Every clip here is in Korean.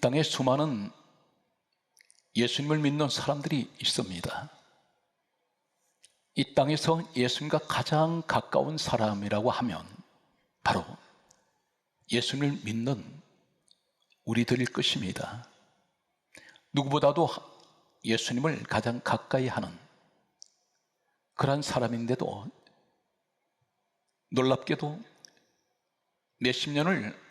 땅에 수많은 예수님을 믿는 사람들이 있습니다. 이 땅에서 예수님과 가장 가까운 사람이라고 하면 바로 예수님을 믿는 우리들일 것입니다. 누구보다도 예수님을 가장 가까이 하는 그런 사람인데도 놀랍게도 몇십 년을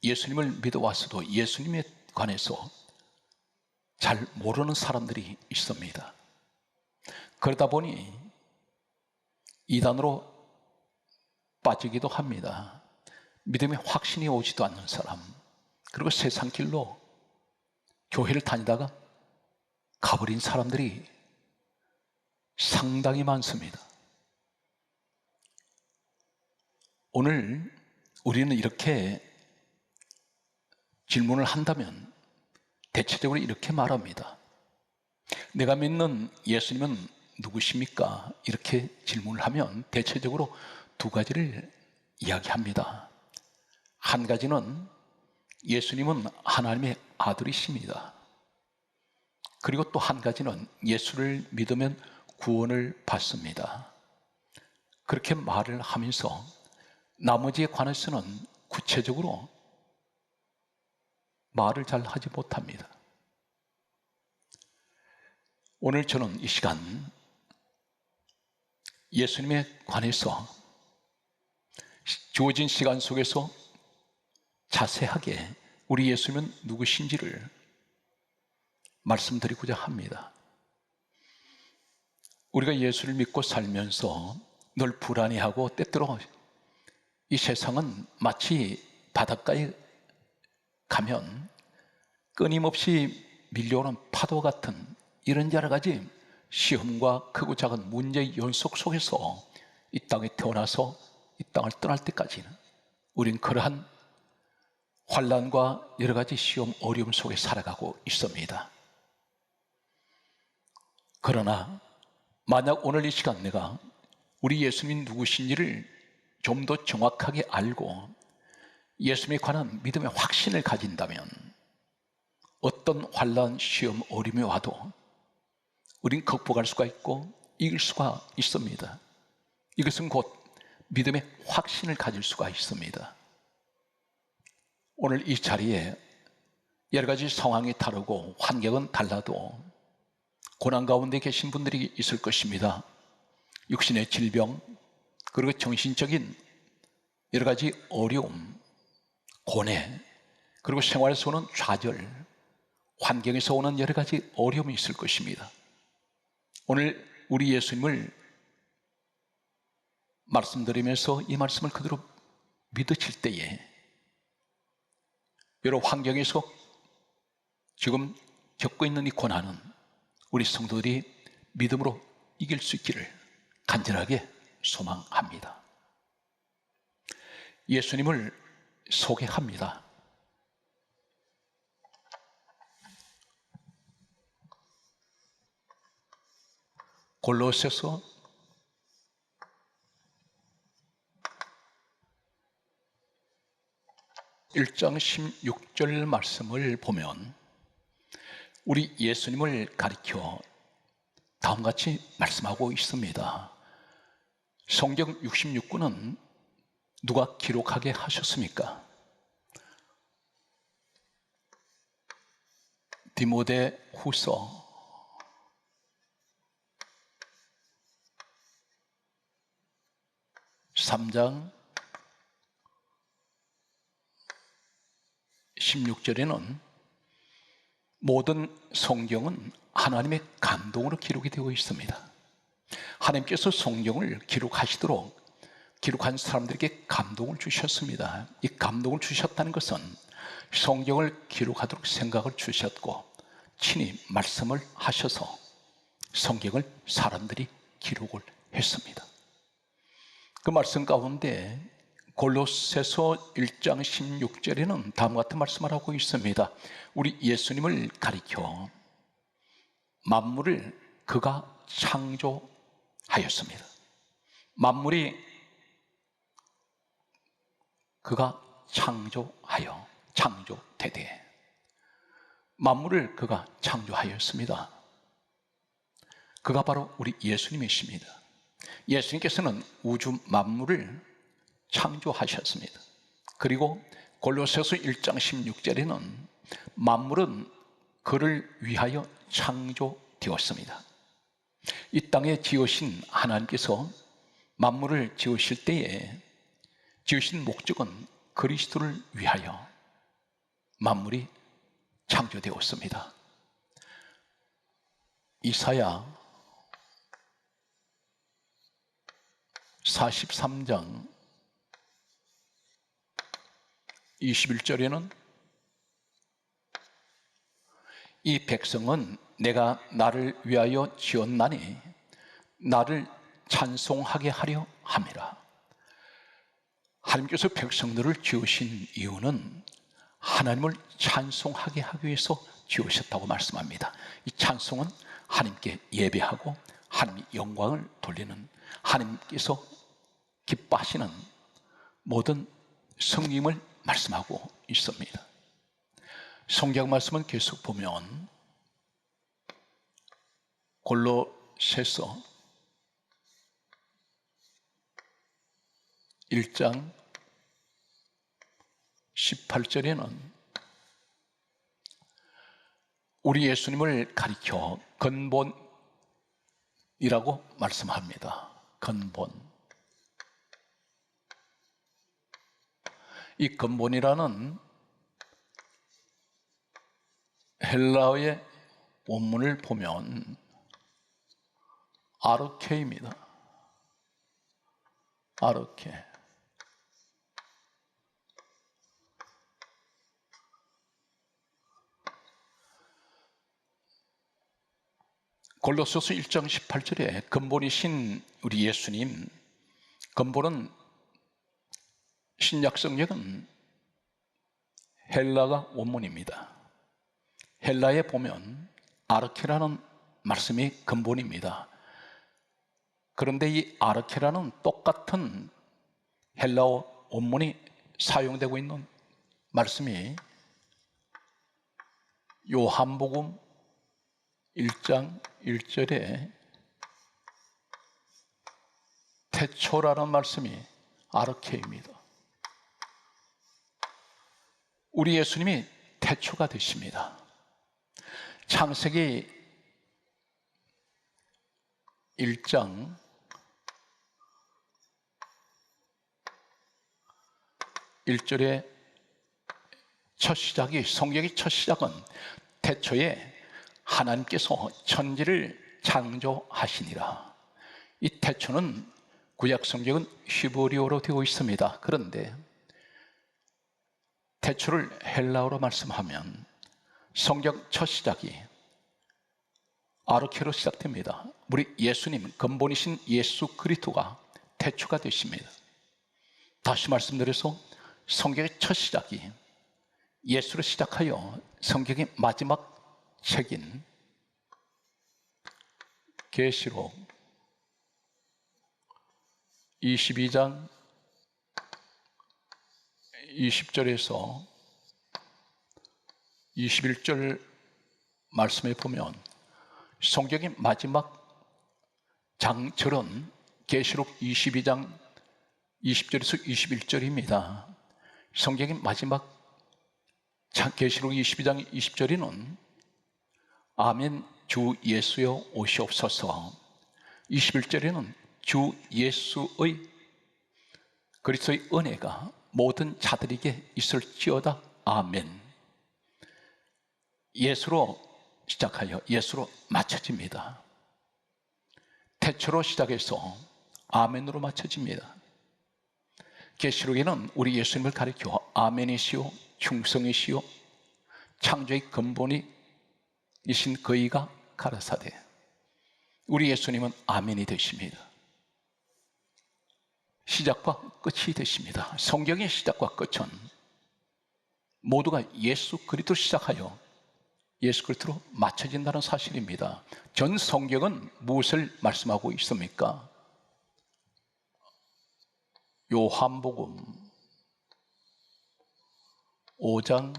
예수님을 믿어왔어도 예수님에 관해서 잘 모르는 사람들이 있습니다. 그러다 보니 이단으로 빠지기도 합니다. 믿음에 확신이 오지도 않는 사람, 그리고 세상 길로 교회를 다니다가 가버린 사람들이 상당히 많습니다. 오늘 우리는 이렇게 질문을 한다면 대체적으로 이렇게 말합니다. 내가 믿는 예수님은 누구십니까? 이렇게 질문을 하면 대체적으로 두 가지를 이야기합니다. 한 가지는 예수님은 하나님의 아들이십니다. 그리고 또 한 가지는 예수를 믿으면 구원을 받습니다. 그렇게 말을 하면서 나머지에 관해서는 구체적으로 말을 잘 하지 못합니다. 오늘 저는 이 시간 예수님에 관해서 주어진 시간 속에서 자세하게 우리 예수님은 누구신지를 말씀드리고자 합니다. 우리가 예수를 믿고 살면서 늘 불안해하고 때때로 이 세상은 마치 바닷가에 가면 끊임없이 밀려오는 파도 같은 이런 여러 가지 시험과 크고 작은 문제의 연속 속에서 이 땅에 태어나서 이 땅을 떠날 때까지는 우린 그러한 환난과 여러 가지 시험, 어려움 속에 살아가고 있습니다. 그러나 만약 오늘 이 시간 내가 우리 예수님이 누구신지를 좀 더 정확하게 알고 예수님에 관한 믿음의 확신을 가진다면 어떤 환난, 시험, 어려움이 와도 우린 극복할 수가 있고 이길 수가 있습니다. 이것은 곧 믿음의 확신을 가질 수가 있습니다. 오늘 이 자리에 여러 가지 상황이 다르고 환경은 달라도 고난 가운데 계신 분들이 있을 것입니다. 육신의 질병, 그리고 정신적인 여러 가지 어려움, 고뇌, 그리고 생활에서 오는 좌절, 환경에서 오는 여러 가지 어려움이 있을 것입니다. 오늘 우리 예수님을 말씀드리면서 이 말씀을 그대로 믿으실 때에 여러 환경에서 지금 겪고 있는 이 고난은 우리 성도들이 믿음으로 이길 수 있기를 간절하게 소망합니다. 예수님을 소개합니다. 골로새서 1장 16절 말씀을 보면 우리 예수님을 가리켜 다음같이 말씀하고 있습니다. 성경 66권은 누가 기록하게 하셨습니까? 디모데 후서 3장 16절에는 모든 성경은 하나님의 감동으로 기록이 되어 있습니다. 하나님께서 성경을 기록하시도록 기록한 사람들에게 감동을 주셨습니다. 이 감동을 주셨다는 것은 성경을 기록하도록 생각을 주셨고 친히 말씀을 하셔서 성경을 사람들이 기록을 했습니다. 그 말씀 가운데 골로새서 1장 16절에는 다음과 같은 말씀을 하고 있습니다. 우리 예수님을 가리켜 만물을 그가 창조하였습니다. 만물이 그가 창조하여 창조되되 만물을 그가 창조하였습니다. 그가 바로 우리 예수님이십니다. 예수님께서는 우주 만물을 창조하셨습니다. 그리고 골로새서 1장 16절에는 만물은 그를 위하여 창조되었습니다. 이 땅에 지으신 하나님께서 만물을 지으실 때에 지으신 목적은 그리스도를 위하여 만물이 창조되었습니다. 이사야 43장 21절에는 이 백성은 내가 나를 위하여 지었나니 나를 찬송하게 하려 함이라. 하나님께서 백성들을 지으신 이유는 하나님을 찬송하게 하기 위해서 지으셨다고 말씀합니다. 이 찬송은 하나님께 예배하고 하나님의 영광을 돌리는, 하나님께서 기뻐하시는 모든 성김을 말씀하고 있습니다. 성경 말씀은 계속 보면 골로새서 1장 18절에는 우리 예수님을 가리켜 근본이라고 말씀합니다. 근본. 이 근본이라는 헬라어의 원문을 보면 아르케입니다. 아르케. 골로새서 1장 18절에 근본이신 우리 예수님, 근본은 신약 성경은 헬라가 원문입니다. 헬라에 보면 아르케라는 말씀이 근본입니다. 그런데 이 아르케라는 똑같은 헬라어 원문이 사용되고 있는 말씀이 요한복음 1장 1절에 태초라는 말씀이 아르케입니다. 우리 예수님이 태초가 되십니다. 창세기 1장 1절의 첫 시작이, 성경의 첫 시작은 태초에 하나님께서 천지를 창조하시니라. 이 태초는 구약 성경은 히브리어로 되어 있습니다. 그런데 태초를 헬라어로 말씀하면 성경 첫 시작이 아르케로 시작됩니다. 우리 예수님, 근본이신 예수 그리스도가 태초가 되십니다. 다시 말씀드려서 성경의 첫 시작이 예수로 시작하여 성경의 마지막 책인 계시록 22장 20절에서 21절 말씀에 보면 성경의 마지막 장절은 계시록 22장 20절에서 21절입니다. 성경의 마지막 계시록 22장 20절에는 아멘 주 예수여 오시옵소서, 21절에는 주 예수의 그리스도의 은혜가 모든 자들에게 있을지어다 아멘. 예수로 시작하여 예수로 마쳐집니다. 태초로 시작해서 아멘으로 마쳐집니다. 계시록에는 우리 예수님을 가리켜 아멘이시오, 충성이시오, 창조의 근본이신 그이가 가라사대. 우리 예수님은 아멘이 되십니다. 시작과 끝이 되십니다. 성경의 시작과 끝은 모두가 예수 그리스도로 시작하여 예수 그리스도로 맞춰진다는 사실입니다. 전 성경은 무엇을 말씀하고 있습니까? 요한복음 5장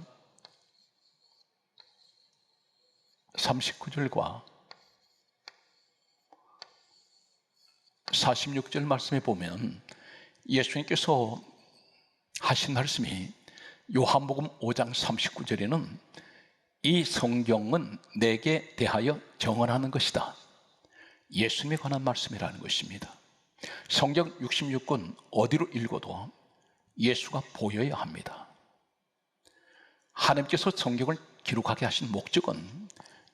39절과 46절 말씀에 보면 예수님께서 하신 말씀이 요한복음 5장 39절에는 이 성경은 내게 대하여 정언하는 것이다, 예수님에 관한 말씀이라는 것입니다. 성경 66권 어디로 읽어도 예수가 보여야 합니다. 하나님께서 성경을 기록하게 하신 목적은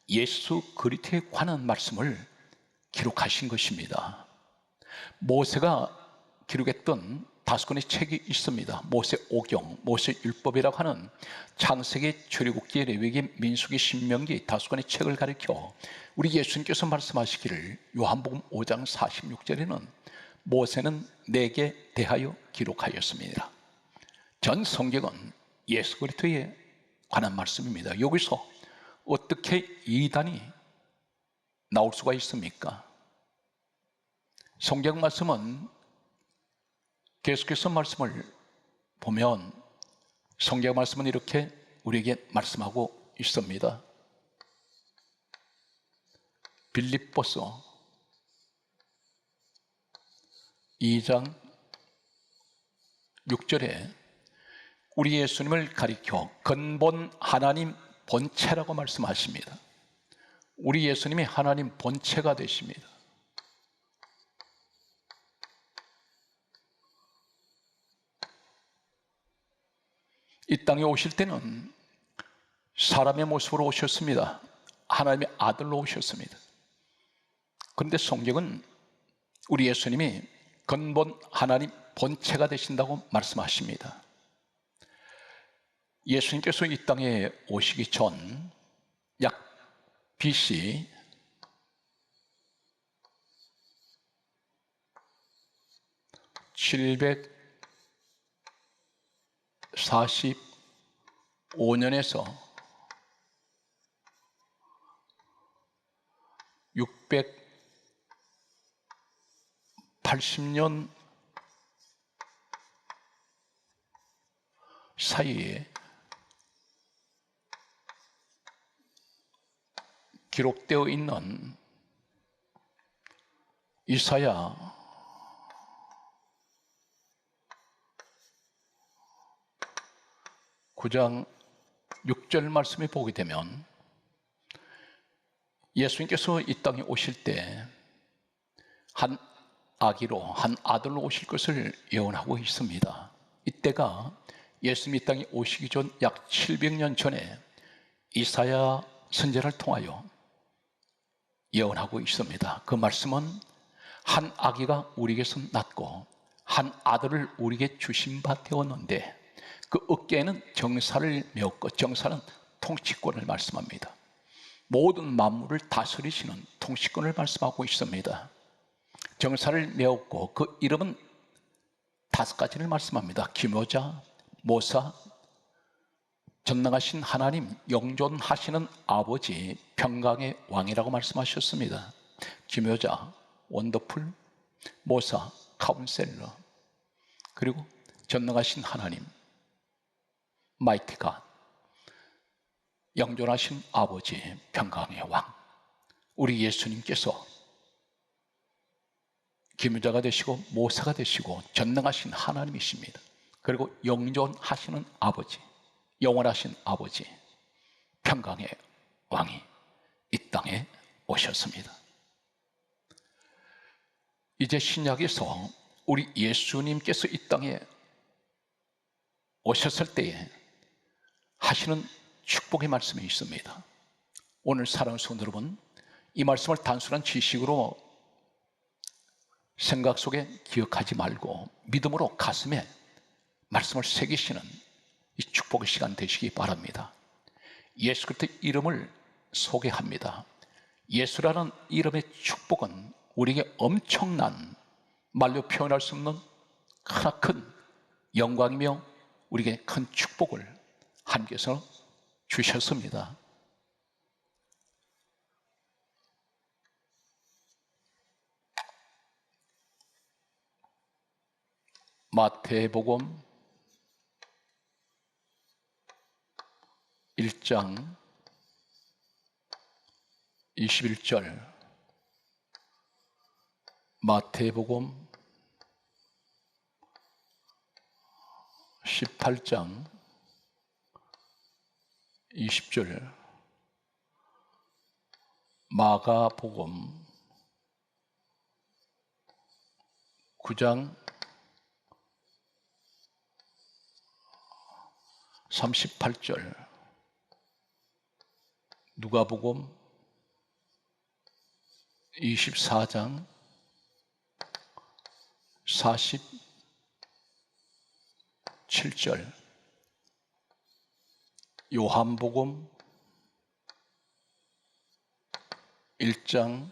예수 그리스도에 관한 말씀을 기록하신 것입니다. 모세가 기록했던 5권의 책이 있습니다. 모세오경, 모세율법이라고 하는 창세기, 출애굽기, 레위기, 민수기, 신명기 5권의 책을 가리켜 우리 예수님께서 말씀하시기를 요한복음 5장 46절에는 모세는 내게 대하여 기록하였습니다. 전 성경은 예수 그리스도에 관한 말씀입니다. 여기서 어떻게 이단이 나올 수가 있습니까? 성경 말씀은 계속해서 말씀을 보면 성경 말씀은 이렇게 우리에게 말씀하고 있습니다. 빌립보서 2장 6절에 우리 예수님을 가리켜 근본 하나님 본체라고 말씀하십니다. 우리 예수님이 하나님 본체가 되십니다. 이 땅에 오실 때는 사람의 모습으로 오셨습니다. 하나님의 아들로 오셨습니다. 그런데 성경은 우리 예수님이 근본 하나님 본체가 되신다고 말씀하십니다. 예수님께서 이 땅에 오시기 전 약 BC 745년에서 680년 사이에 기록되어 있는 이사야 9장 6절 말씀에 보게 되면 예수님께서 이 땅에 오실 때 한 아기로, 한 아들로 오실 것을 예언하고 있습니다. 이때가 예수님이 이 땅에 오시기 전 약 700년 전에 이사야 선지자를 통하여 예언하고 있습니다. 그 말씀은 한 아기가 우리에게서 낳고 한 아들을 우리에게 주신 바 되었는데 그 어깨에는 정사를 메었고, 정사는 통치권을 말씀합니다. 모든 만물을 다스리시는 통치권을 말씀하고 있습니다. 정사를 메었고 그 이름은 5가지를 말씀합니다. 기묘자, 모사, 전능하신 하나님, 영존하시는 아버지, 평강의 왕이라고 말씀하셨습니다. 기묘자, 원더풀, 모사, 카운셀러, 그리고 전능하신 하나님, 마이티 갓, 영존하신 아버지, 평강의 왕. 우리 예수님께서 기묘자가 되시고 모사가 되시고 전능하신 하나님이십니다. 그리고 영존하시는 아버지, 영원하신 아버지, 평강의 왕이 이 땅에 오셨습니다. 이제 신약에서 우리 예수님께서 이 땅에 오셨을 때에 하시는 축복의 말씀이 있습니다. 오늘 사랑하는 성도 여러분, 이 말씀을 단순한 지식으로 생각 속에 기억하지 말고 믿음으로 가슴에 말씀을 새기시는 이 축복의 시간 되시기 바랍니다. 예수 그리스도의 이름을 소개합니다. 예수라는 이름의 축복은 우리에게 엄청난, 말로 표현할 수 없는 크나큰 영광이며 우리에게 큰 축복을 하나님께서 주셨습니다. 마태복음 1장 21절, 마태복음 18장 20절, 마가복음 9장 38절, 누가복음 24장 47절, 요한복음 1장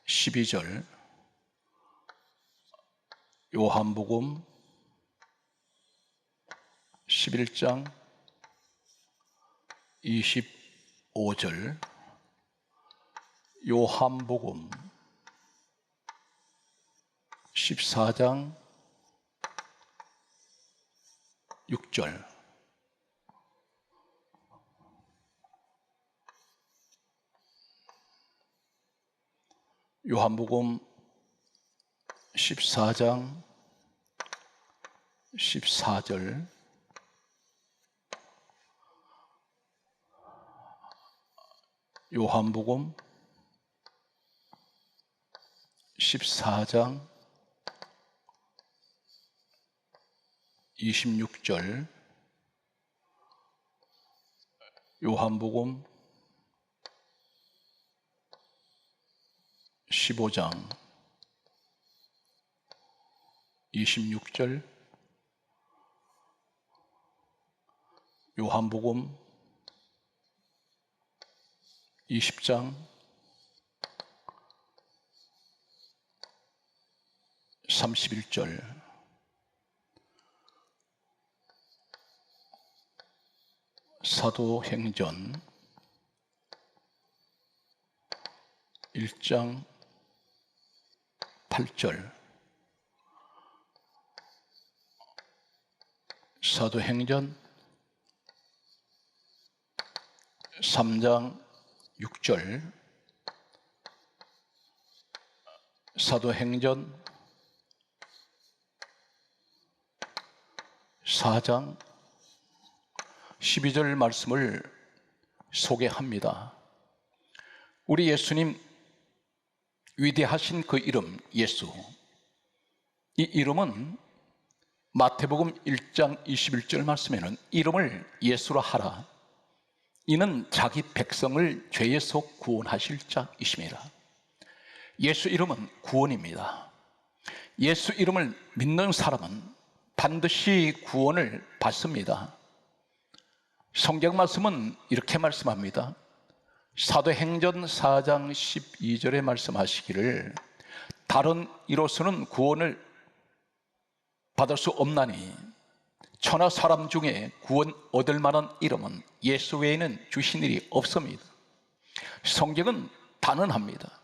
12절, 요한복음 11장 25절, 요한복음 14장 6절, 요한복음 14장 14절, 요한복음 14장 26절, 요한복음 15장 26절, 요한복음 20장 31절, 사도행전 1장 8절, 사도행전 3장 6절, 사도행전 4장 12절 말씀을 소개합니다. 우리 예수님 위대하신 그 이름 예수, 이 이름은 마태복음 1장 21절 말씀에는 이름을 예수로 하라, 이는 자기 백성을 죄에서 구원하실 자이심이라. 예수 이름은 구원입니다. 예수 이름을 믿는 사람은 반드시 구원을 받습니다. 성경 말씀은 이렇게 말씀합니다. 사도행전 4장 12절에 말씀하시기를 다른 이로서는 구원을 받을 수 없나니 천하 사람 중에 구원 얻을 만한 이름은 예수 외에는 주신 일이 없습니다. 성경은 단언합니다.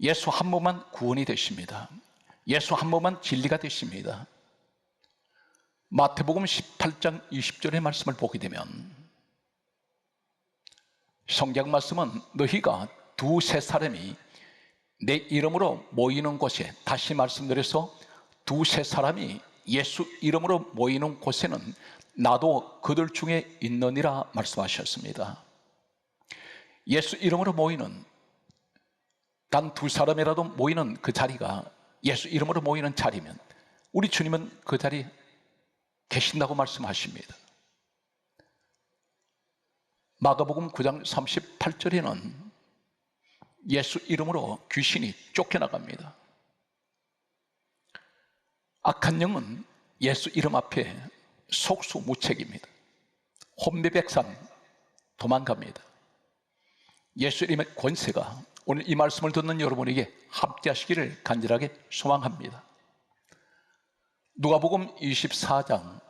예수 한 분만 구원이 되십니다. 예수 한 분만 진리가 되십니다. 마태복음 18장 20절의 말씀을 보게 되면 성경 말씀은 너희가 두세 사람이 내 이름으로 모이는 곳에, 다시 말씀드려서 두세 사람이 예수 이름으로 모이는 곳에는 나도 그들 중에 있느니라 말씀하셨습니다. 예수 이름으로 모이는, 단 두 사람이라도 모이는 그 자리가 예수 이름으로 모이는 자리면 우리 주님은 그 자리에 계신다고 말씀하십니다. 마가복음 9장 38절에는 예수 이름으로 귀신이 쫓겨나갑니다. 악한 영은 예수 이름 앞에 속수무책입니다. 혼비백산 도망갑니다. 예수 이름의 권세가 오늘 이 말씀을 듣는 여러분에게 함께하시기를 간절하게 소망합니다. 누가복음 24장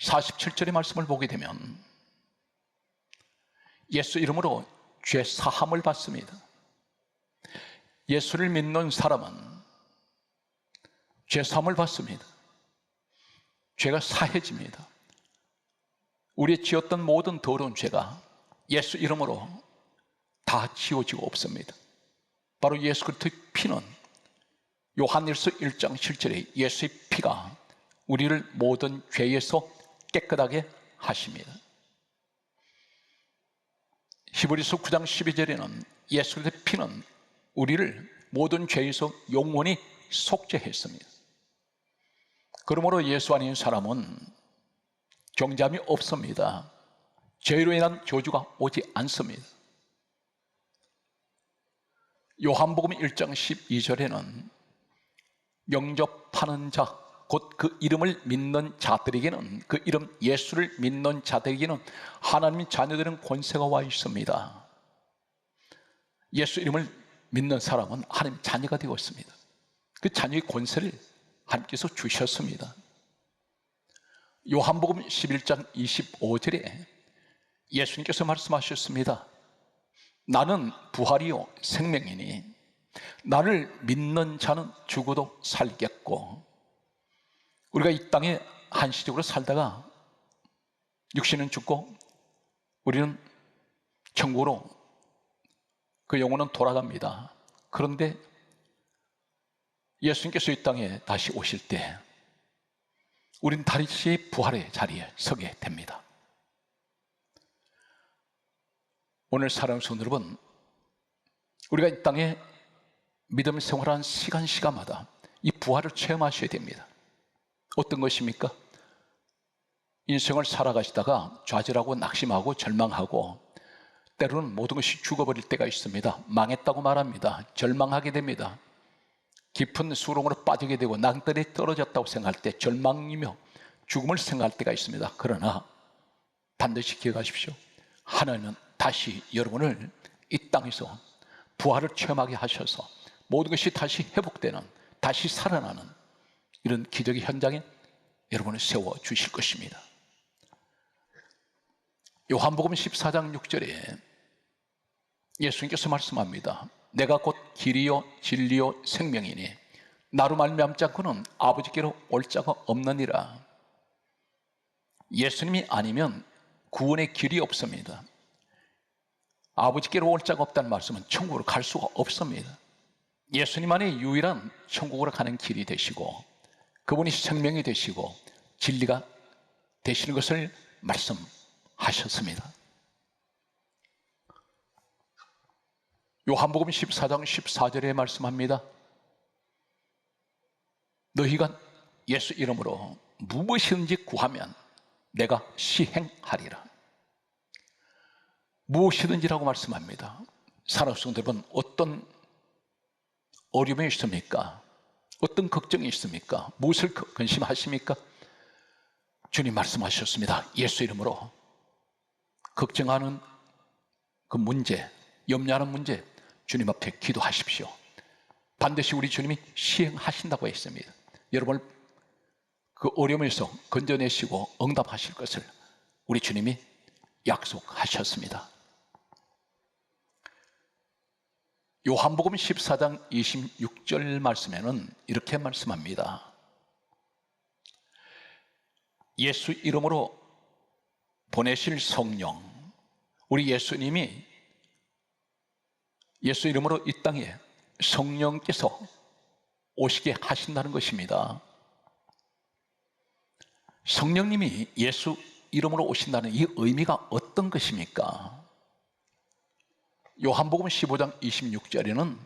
47절의 말씀을 보게 되면 예수 이름으로 죄 사함을 받습니다. 예수를 믿는 사람은 죄 사함을 받습니다. 죄가 사해집니다. 우리 지었던 모든 더러운 죄가 예수 이름으로 다 지워지고 없습니다. 바로 예수 그리스도의 피는 요한일서 1장 7절에 예수의 피가 우리를 모든 죄에서 깨끗하게 하십니다. 히브리서 9장 12절에는 예수 그리스도의 피는 우리를 모든 죄에서 영원히 속죄했습니다. 그러므로 예수 아닌 사람은 정죄함이 없습니다. 죄로 인한 저주가 오지 않습니다. 요한복음 1장 12절에는 영접하는 자, 곧 그 이름을 믿는 자들에게는, 그 이름 예수를 믿는 자들에게는 하나님의 자녀들은 권세가 와 있습니다. 예수 이름을 믿는 사람은 하나님 자녀가 되고 있습니다. 그 자녀의 권세를 하나님께서 주셨습니다. 요한복음 11장 25절에 예수님께서 말씀하셨습니다. 나는 부활이요 생명이니 나를 믿는 자는 죽어도 살겠고, 우리가 이 땅에 한시적으로 살다가 육신은 죽고 우리는 천국으로 그 영혼은 돌아갑니다. 그런데 예수님께서 이 땅에 다시 오실 때 우린 다시 부활의 자리에 서게 됩니다. 오늘 사랑하는 성도 여러분, 우리가 이 땅에 믿음 생활하는 시간마다 이 부활을 체험하셔야 됩니다. 어떤 것입니까? 인생을 살아가시다가 좌절하고 낙심하고 절망하고 때로는 모든 것이 죽어버릴 때가 있습니다. 망했다고 말합니다. 절망하게 됩니다. 깊은 수렁으로 빠지게 되고 낭떠러지에 떨어졌다고 생각할 때 절망이며 죽음을 생각할 때가 있습니다. 그러나 반드시 기억하십시오. 하나님은 다시 여러분을 이 땅에서 부활을 체험하게 하셔서 모든 것이 다시 회복되는, 다시 살아나는 이런 기적의 현장에 여러분을 세워주실 것입니다. 요한복음 14장 6절에 예수님께서 말씀합니다. 내가 곧 길이요 진리요 생명이니 나로 말미암지 않고는 아버지께로 올 자가 없느니라. 예수님이 아니면 구원의 길이 없습니다. 아버지께로 올 자가 없다는 말씀은 천국으로 갈 수가 없습니다. 예수님만이 유일한 천국으로 가는 길이 되시고 그분이 생명이 되시고 진리가 되시는 것을 말씀하셨습니다. 요한복음 14장 14절에 말씀합니다. 너희가 예수 이름으로 무엇이든지 구하면 내가 시행하리라. 무엇이든지라고 말씀합니다. 사랑하는 성도 여러분, 어떤 어려움이 있습니까? 어떤 걱정이 있습니까? 무엇을 근심하십니까? 주님 말씀하셨습니다. 예수 이름으로 걱정하는 그 문제, 염려하는 문제 주님 앞에 기도하십시오. 반드시 우리 주님이 시행하신다고 했습니다. 여러분을 그 어려움에서 건져내시고 응답하실 것을 우리 주님이 약속하셨습니다. 요한복음 14장 26절 말씀에는 이렇게 말씀합니다. 예수 이름으로 보내실 성령, 우리 예수님이 예수 이름으로 이 땅에 성령께서 오시게 하신다는 것입니다. 성령님이 예수 이름으로 오신다는 이 의미가 어떤 것입니까? 요한복음 15장 26절에는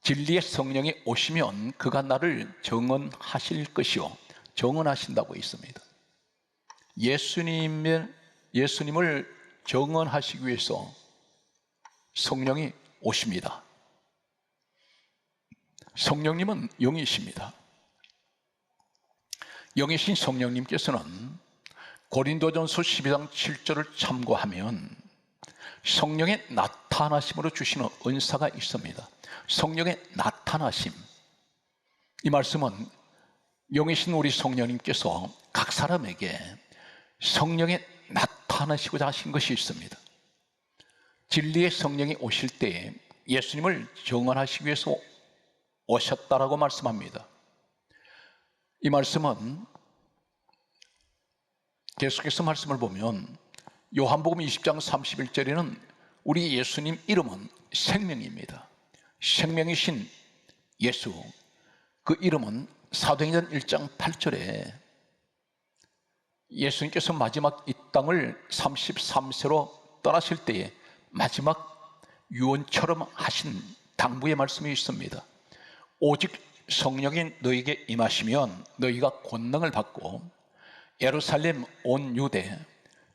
진리의 성령이 오시면 그가 나를 정언하실 것이요, 정언하신다고 있습니다. 예수님을 정언하시기 위해서 성령이 오십니다. 성령님은 영이십니다. 영이신 성령님께서는 고린도전서 12장 7절을 참고하면 성령의 나타나심으로 주시는 은사가 있습니다. 성령의 나타나심, 이 말씀은 영이신 우리 성령님께서 각 사람에게 성령의 나타나시고자 하신 것이 있습니다. 진리의 성령이 오실 때 예수님을 정언하시기 위해서 오셨다라고 말씀합니다. 이 말씀은 계속해서 말씀을 보면 요한복음 20장 31절에는 우리 예수님 이름은 생명입니다. 생명이신 예수, 그 이름은 사도행전 1장 8절에 예수님께서 마지막 이 땅을 33세로 떠나실 때에 마지막 유언처럼 하신 당부의 말씀이 있습니다. 오직 성령이 너에게 임하시면 너희가 권능을 받고 예루살렘 온 유대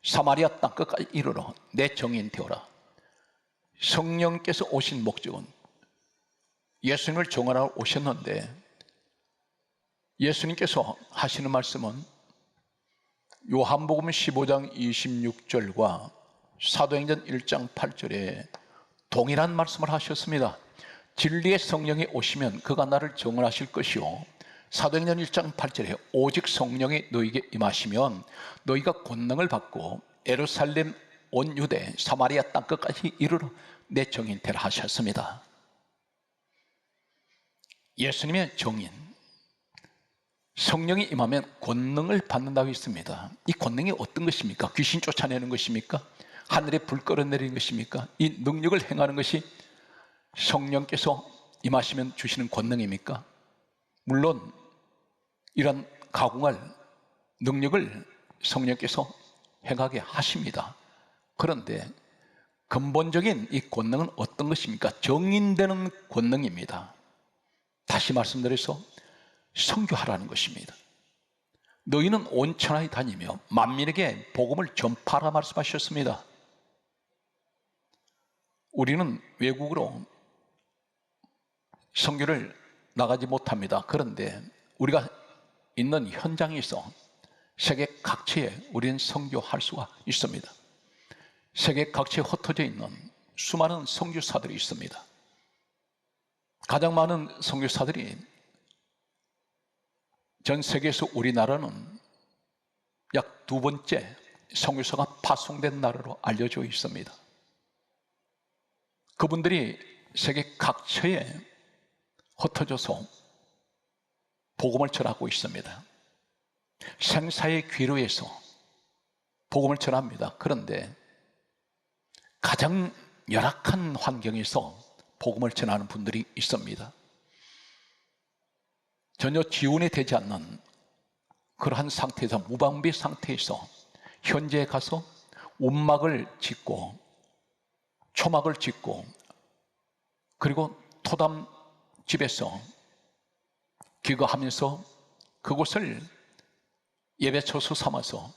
사마리아 땅 끝까지 이르러 내 증인 되어라. 성령께서 오신 목적은 예수님을 증언하러 오셨는데, 예수님께서 하시는 말씀은 요한복음 15장 26절과 사도행전 1장 8절에 동일한 말씀을 하셨습니다. 진리의 성령이 오시면 그가 나를 증언하실 것이요, 사도행전 1장 8절에 오직 성령이 너희에게 임하시면 너희가 권능을 받고 예루살렘 온 유대 사마리아 땅 끝까지 이르러 내 증인 되라 하셨습니다. 예수님의 증인, 성령이 임하면 권능을 받는다고 했습니다. 이 권능이 어떤 것입니까? 귀신 쫓아내는 것입니까? 하늘에 불 끌어내리는 것입니까? 이 능력을 행하는 것이 성령께서 임하시면 주시는 권능입니까? 물론 이런 가공할 능력을 성령께서 행하게 하십니다. 그런데 근본적인 이 권능은 어떤 것입니까? 정인되는 권능입니다. 다시 말씀드려서 선교하라는 것입니다. 너희는 온 천하에 다니며 만민에게 복음을 전파하라 말씀하셨습니다. 우리는 외국으로 선교를 나가지 못합니다. 그런데 우리가 있는 현장에서 세계 각지에 우리는 선교할 수가 있습니다. 세계 각지에 흩어져 있는 수많은 선교사들이 있습니다. 가장 많은 선교사들이 전 세계에서 우리나라는 약 2번째 선교사가 파송된 나라로 알려져 있습니다. 그분들이 세계 각처에 흩어져서 복음을 전하고 있습니다. 생사의 기로에서 복음을 전합니다. 그런데 가장 열악한 환경에서 복음을 전하는 분들이 있습니다. 전혀 지원이 되지 않는 그러한 상태에서, 무방비 상태에서 현지에 가서 움막을 짓고 초막을 짓고 그리고 토담집에서 기거하면서 그곳을 예배처소 삼아서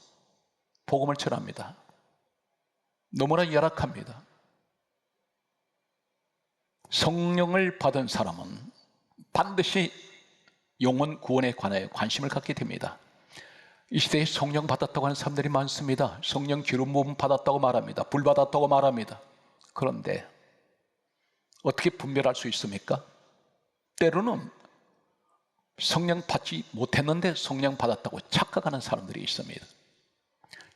복음을 전합니다. 너무나 열악합니다. 성령을 받은 사람은 반드시 영혼 구원에 관하여 관심을 갖게 됩니다. 이 시대에 성령 받았다고 하는 사람들이 많습니다. 성령 기름 부음 받았다고 말합니다. 불 받았다고 말합니다. 그런데 어떻게 분별할 수 있습니까? 때로는 성령 받지 못했는데 성령 받았다고 착각하는 사람들이 있습니다.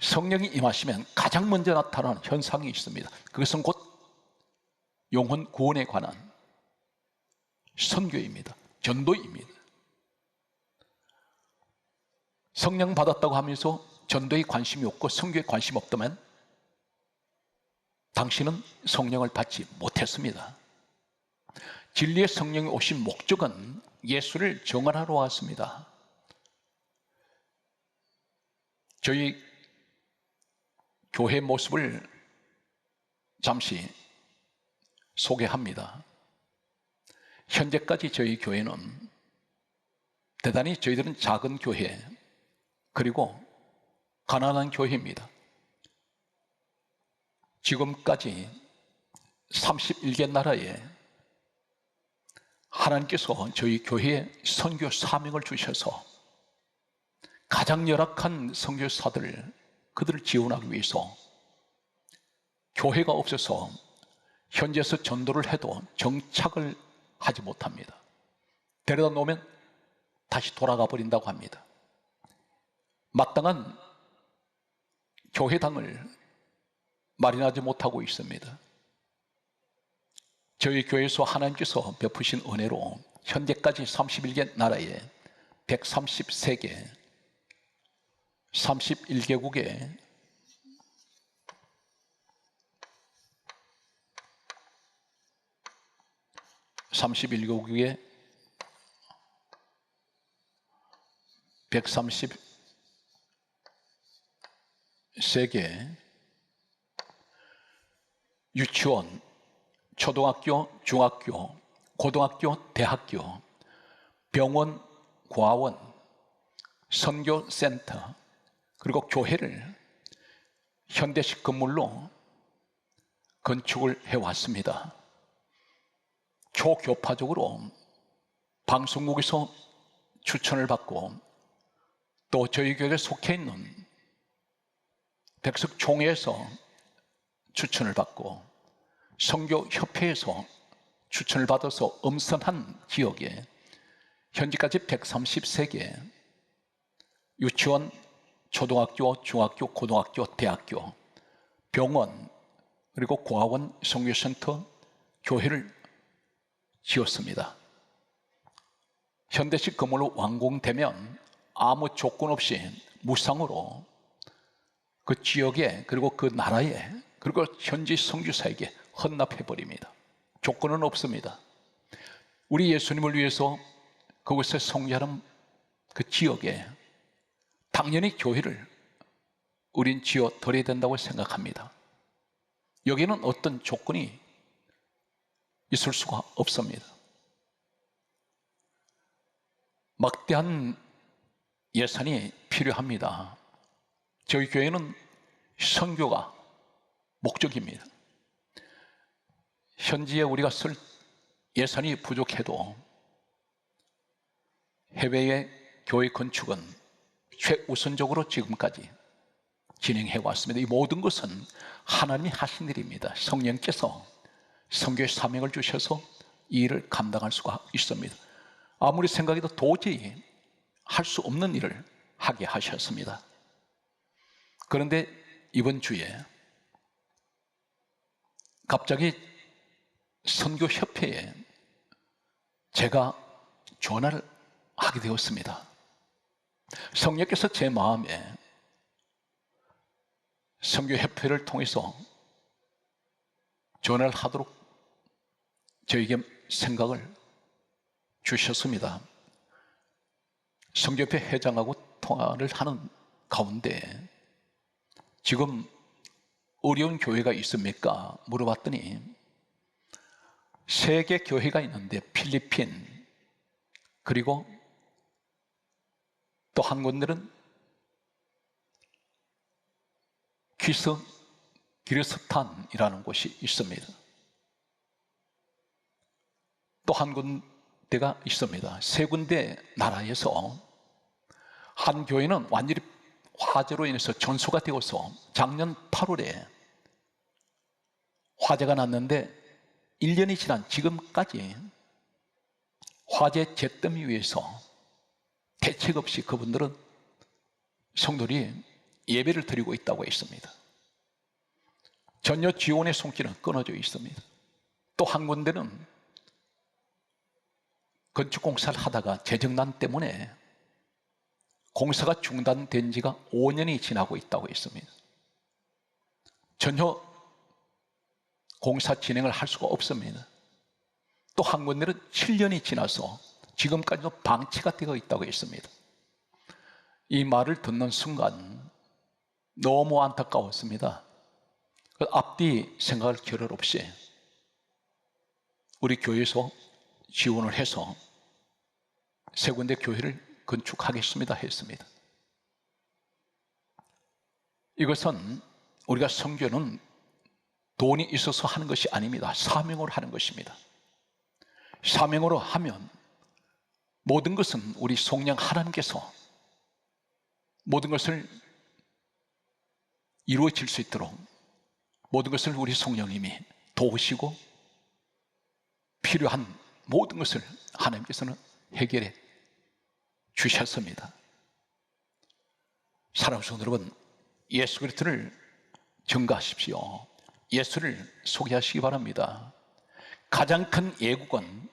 성령이 임하시면 가장 먼저 나타나는 현상이 있습니다. 그것은 곧 영혼 구원에 관한 선교입니다. 전도입니다. 성령 받았다고 하면서 전도에 관심이 없고 선교에 관심 없다면 당신은 성령을 받지 못했습니다. 진리의 성령이 오신 목적은 예수를 증언하러 왔습니다. 저희 교회 모습을 잠시 소개합니다. 현재까지 저희 교회는 대단히 저희들은 작은 교회, 그리고 가난한 교회입니다. 지금까지 31개 나라에 하나님께서 저희 교회에 선교 사명을 주셔서 가장 열악한 선교사들, 그들을 지원하기 위해서 교회가 없어서 현지에서 전도를 해도 정착을 하지 못합니다. 데려다 놓으면 다시 돌아가 버린다고 합니다. 마땅한 교회당을 마련하지 못하고 있습니다. 저희 교회에서 하나님께서 베푸신 은혜로 현재까지 31개 나라에 133개 31개국에 31개국에 133개 유치원, 초등학교, 중학교, 고등학교, 대학교, 병원, 고아원, 선교센터, 그리고 교회를 현대식 건물로 건축을 해왔습니다. 초교파적으로 방송국에서 추천을 받고 또 저희 교회에 속해 있는 백석총회에서 추천을 받고 선교협회에서 추천을 받아서 엄선한 지역에 현재까지 133개 유치원, 초등학교, 중학교, 고등학교, 대학교, 병원, 그리고 고아원, 선교센터, 교회를 지었습니다. 현대식 건물로 완공되면 아무 조건 없이 무상으로 그 지역에, 그리고 그 나라에, 그리고 현지 선교사에게 헌납해버립니다. 조건은 없습니다. 우리 예수님을 위해서 그곳에 성교하는 그 지역에 당연히 교회를 우린 지어 드려야 된다고 생각합니다. 여기는 어떤 조건이 있을 수가 없습니다. 막대한 예산이 필요합니다. 저희 교회는 선교가 목적입니다. 현지에 우리가 쓸 예산이 부족해도 해외의 교회 건축은 최우선적으로 지금까지 진행해 왔습니다. 이 모든 것은 하나님이 하신 일입니다. 성령께서 선교의 사명을 주셔서 이 일을 감당할 수가 있습니다. 아무리 생각해도 도저히 할 수 없는 일을 하게 하셨습니다. 그런데 이번 주에 갑자기 선교협회에 제가 전화를 하게 되었습니다. 성령께서 제 마음에 선교협회를 통해서 전화를 하도록 저에게 생각을 주셨습니다. 선교협회 회장하고 통화를 하는 가운데 지금 어려운 교회가 있습니까? 물어봤더니 3개 교회가 있는데 필리핀, 그리고 또 한 군데는 기르스탄이라는 곳이 있습니다. 또 한 군데가 있습니다. 3군데 나라에서 한 교회는 완전히 화재로 인해서 전소가 되어서 작년 8월에 화재가 났는데 1년이 지난 지금까지 화재 재뜸 위에서 대책 없이 그분들은 성도들이 예배를 드리고 있다고 했습니다. 전혀 지원의 손길은 끊어져 있습니다. 또 한 군데는 건축공사를 하다가 재정난 때문에 공사가 중단된 지가 5년이 지나고 있다고 했습니다. 전혀 공사 진행을 할 수가 없습니다. 또 한 군데는 7년이 지나서 지금까지도 방치가 되어 있다고 했습니다. 이 말을 듣는 순간 너무 안타까웠습니다. 앞뒤 생각할 겨를 없이 우리 교회에서 지원을 해서 3군데 교회를 건축하겠습니다 했습니다. 이것은 우리가 선교는 돈이 있어서 하는 것이 아닙니다. 사명으로 하는 것입니다. 사명으로 하면 모든 것은 우리 성령 하나님께서 모든 것을 이루어질 수 있도록 모든 것을 우리 성령님이 도우시고 필요한 모든 것을 하나님께서는 해결해 주셨습니다. 사랑하는 성도 여러분, 예수 그리스도를 증거하십시오. 예수를 소개하시기 바랍니다. 가장 큰 예국은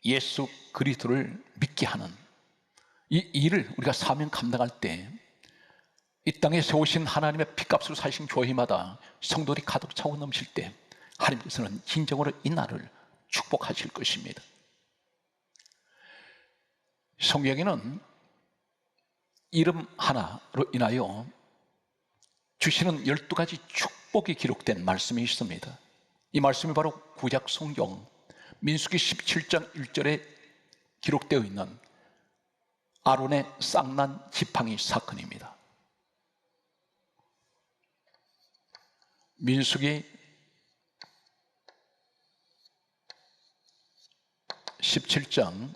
예수 그리스도를 믿게 하는 이 일을 우리가 사명 감당할 때 이 땅에 세우신 하나님의 피값으로 사신 교회마다 성도들이 가득 차고 넘칠 때 하나님께서는 진정으로 이 날을 축복하실 것입니다. 성경에는 이름 하나로 인하여 주시는 12가지 축복이 기록된 말씀이 있습니다. 이 말씀이 바로 구약 성경 민수기 17장 1절에 기록되어 있는 아론의 쌍난 지팡이 사건입니다. 민수기 17장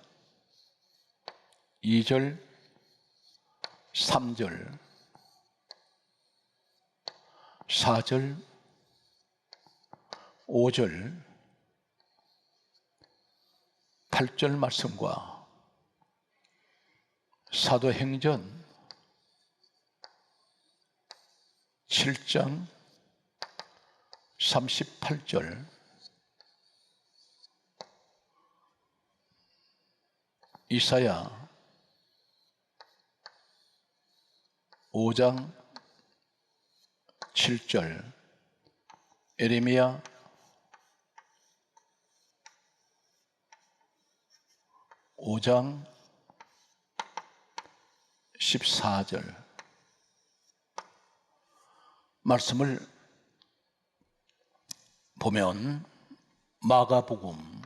2절, 3절, 4절, 5절, 8절 말씀과 사도행전 7장 38절, 이사야 5장 7절, 에레미야 5장 14절 말씀을 보면 마가복음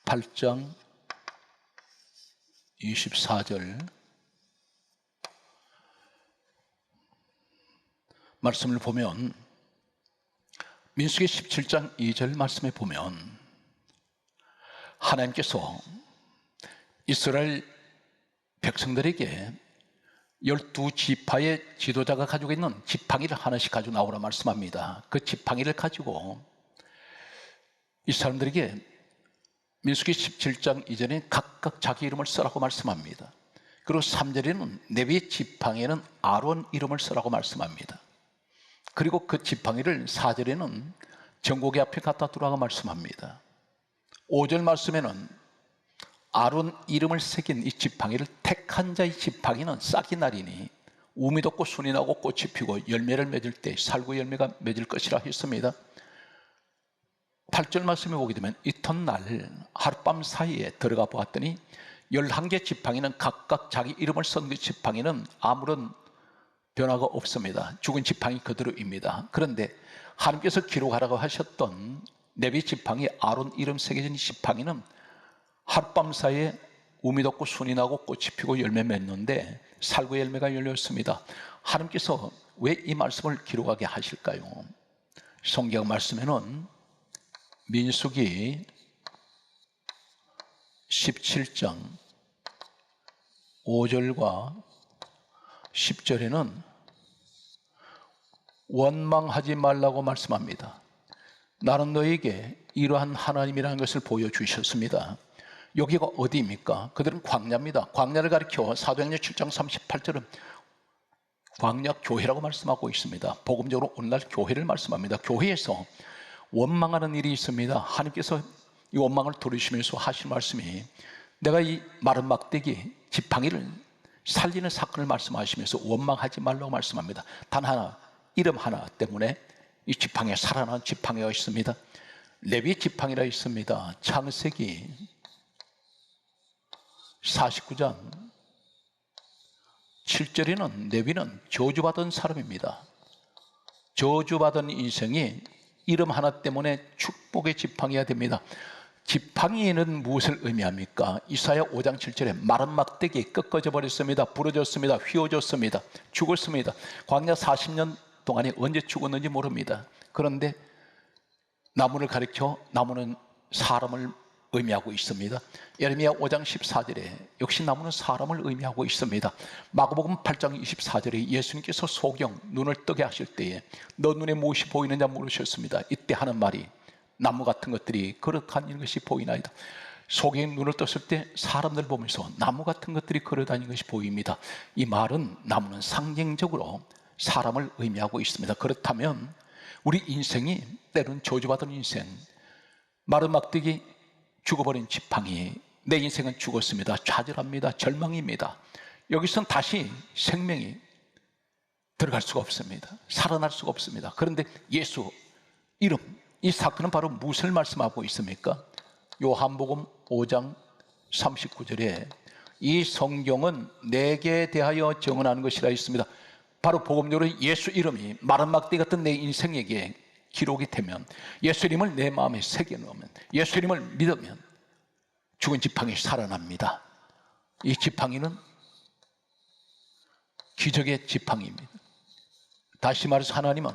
8장 24절 말씀을 보면 민수기 17장 2절 말씀에 보면 하나님께서 이스라엘 백성들에게 12지파의 지도자가 가지고 있는 지팡이를 하나씩 가지고 나오라 말씀합니다. 그 지팡이를 가지고 이 사람들에게 민수기 17장 이전에 각각 자기 이름을 써라고 말씀합니다. 그리고 3절에는 레위 지팡이에는 아론 이름을 써라고 말씀합니다. 그리고 그 지팡이를 4절에는 정고기 앞에 갖다 두라고 말씀합니다. 5절 말씀에는 아론 이름을 새긴 이 지팡이를 택한 자의 지팡이는 싹이 나리니 우미 돋고 순이 나고 꽃이 피고 열매를 맺을 때 살구 열매가 맺을 것이라 했습니다. 8절 말씀에 보게 되면 이튿날 하룻밤 사이에 들어가 보았더니 11개 지팡이는 각각 자기 이름을 쓴 그 지팡이는 아무런 변화가 없습니다. 죽은 지팡이 그대로입니다. 그런데 하나님께서 기록하라고 하셨던 레위 지팡이 아론 이름 새겨진 지팡이는 하룻밤 사이에 우미 돋고 순이 나고 꽃이 피고 열매 맺는데 살구 열매가 열렸습니다. 하나님께서 왜 이 말씀을 기록하게 하실까요? 성경 말씀에는 민수기 17장 5절과 10절에는 원망하지 말라고 말씀합니다. 나는 너에게 이러한 하나님이라는 것을 보여주셨습니다. 여기가 어디입니까? 그들은 광야입니다. 광야를 가리켜 사도행전 7장 38절은 광야 교회라고 말씀하고 있습니다. 복음적으로 오늘날 교회를 말씀합니다. 교회에서 원망하는 일이 있습니다. 하나님께서 이 원망을 들으시면서 하신 말씀이 내가 이 마른 막대기 지팡이를 살리는 사건을 말씀하시면서 원망하지 말라고 말씀합니다. 단 하나, 이름 하나 때문에 이 지팡이에 살아난 지팡이가 있습니다. 레위 지팡이라 있습니다. 창세기 49장 7절에는 레위는 저주받은 사람입니다. 저주받은 인생이 이름 하나 때문에 축복의 지팡이가 됩니다. 지팡이는 무엇을 의미합니까? 이사야 5장 7절에 마른 막대기 꺾어져 버렸습니다. 부러졌습니다. 휘어졌습니다. 죽었습니다. 광야 40년 동안에 언제 죽었는지 모릅니다. 그런데 나무를 가리켜 나무는 사람을 의미하고 있습니다. 예레미야 5장 14절에 역시 나무는 사람을 의미하고 있습니다. 마가복음 8장 24절에 예수님께서 소경 눈을 뜨게 하실 때에 너 눈에 무엇이 보이느냐 물으셨습니다. 이때 하는 말이 나무 같은 것들이 걸어다니는 것이 보이나이다. 소경이 눈을 떴을 때 사람들 보면서 나무 같은 것들이 걸어다니는 것이 보입니다. 이 말은 나무는 상징적으로 사람을 의미하고 있습니다. 그렇다면 우리 인생이 때로는 저주받은 인생, 마른 막대기 죽어버린 지팡이, 내 인생은 죽었습니다. 좌절합니다. 절망입니다. 여기서는 다시 생명이 들어갈 수가 없습니다. 살아날 수가 없습니다. 그런데 예수 이름, 이 사건은 바로 무엇을 말씀하고 있습니까? 요한복음 5장 39절에 이 성경은 내게 대하여 증언하는 것이라 있습니다. 바로 복음적으로 예수 이름이 마른 막대 같은 내 인생에게 기록이 되면, 예수 이름을 내 마음에 새겨 넣으면, 예수 이름을 믿으면 죽은 지팡이 살아납니다. 이 지팡이는 기적의 지팡이입니다. 다시 말해서 하나님은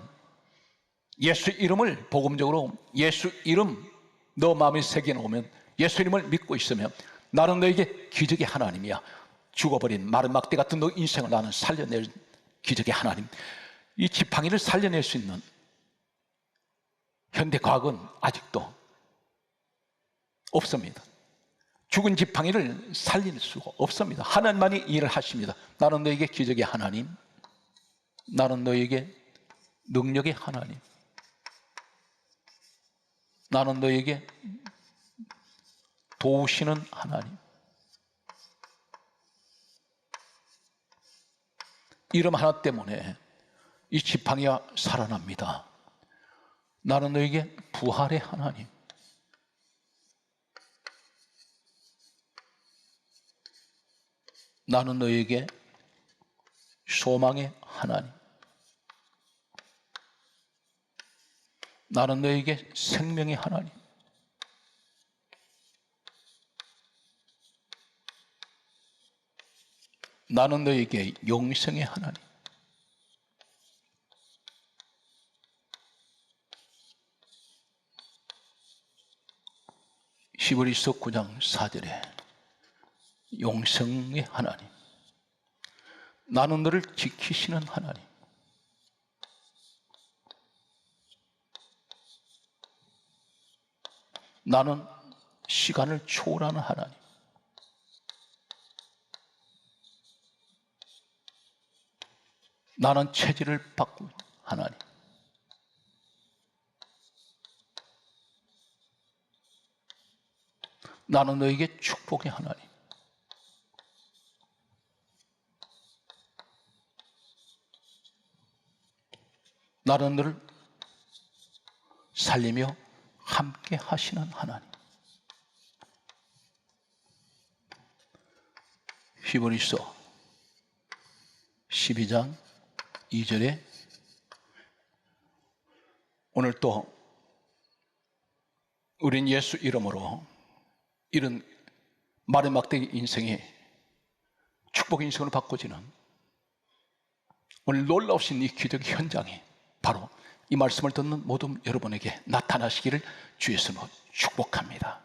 예수 이름을 복음적으로, 예수 이름 너 마음에 새겨 놓으면, 예수 이름을 믿고 있으면 나는 너에게 기적의 하나님이야. 죽어버린 마른 막대 같은 너 인생을 나는 살려낼 기적의 하나님. 이 지팡이를 살려낼 수 있는 현대 과학은 아직도 없습니다. 죽은 지팡이를 살릴 수가 없습니다. 하나님만이 일을 하십니다. 나는 너에게 기적의 하나님, 나는 너에게 능력의 하나님, 나는 너에게 도우시는 하나님. 이름 하나 때문에 이 지팡이가 살아납니다. 나는 너에게 부활의 하나님, 나는 너에게 소망의 하나님, 나는 너에게 생명의 하나님, 나는 너에게 영생의 하나님. 히브리서 9장 4절에 영생의 하나님, 나는 너를 지키시는 하나님, 나는 시간을 초월하는 하나님, 나는 체질을 바꾸는 하나님, 나는 너에게 축복의 하나님, 나는 너를 살리며 함께 하시는 하나님. 히브리서 12장 2절에 오늘 또 우린 예수 이름으로 이런 마른 막대기 인생이 축복의 인생으로 바꿔지는 오늘 놀라우신 이 기적의 현장이 바로 이 말씀을 듣는 모든 여러분에게 나타나시기를 주의 이름으로 축복합니다.